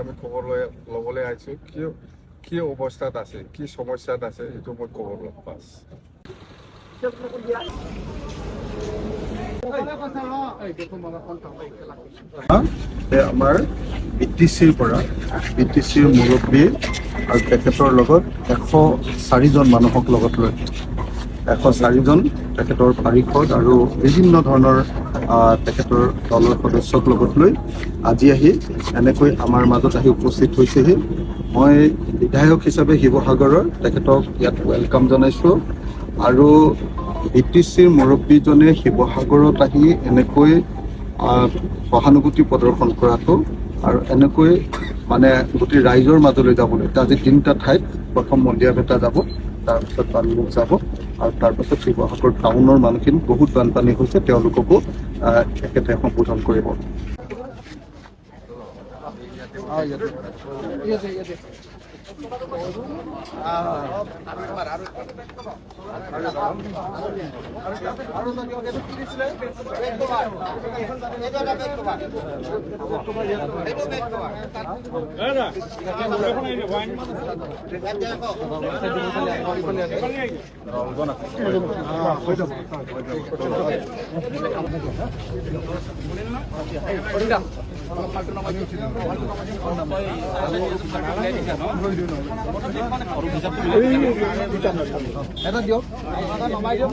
আমি খবৰ ল'বলৈ আহিছোঁ কি অৱস্থাত আছে, কি সমস্যাত আছে, সেইটো মই খবৰ ল'ম পাছ। আমাৰ BTCৰ পৰা BTCৰ মুৰব্বী আৰু তেখেতৰ লগত 104জন মানুহক লগত লৈ 104জন তেখেতৰ পাৰিষদ আৰু বিভিন্ন ধৰণৰ তেখেতৰ দলৰ সদস্যক লগত লৈ আজি আহি এনেকৈ আমাৰ মাজত আহি উপস্থিত হৈছেহি। মই বিধায়ক হিচাপে শিৱসাগৰৰ তেখেতক ইয়াত ৱেলকাম জনাইছোঁ আৰু BTCৰ মুৰব্বীজনে শিৱসাগৰত আহি এনেকৈ সহানুভূতি প্ৰদৰ্শন কৰাটো আৰু এনেকৈ মানে গোটেই ৰাইজৰ মাজলৈ যাবলৈ আজি 3টা ঠাইত প্ৰথম মন্দিয়াভেটা যাব, তাৰপিছত বানমুখ যাব আৰু তাৰপিছত শিৱসাগৰ টাউনৰ মানুহখিনি বহুত বানপানী হৈছে, তেওঁলোককো তেখেতে সম্বোধন কৰিব। এটা দিয়ক, নমাই দিয়ক।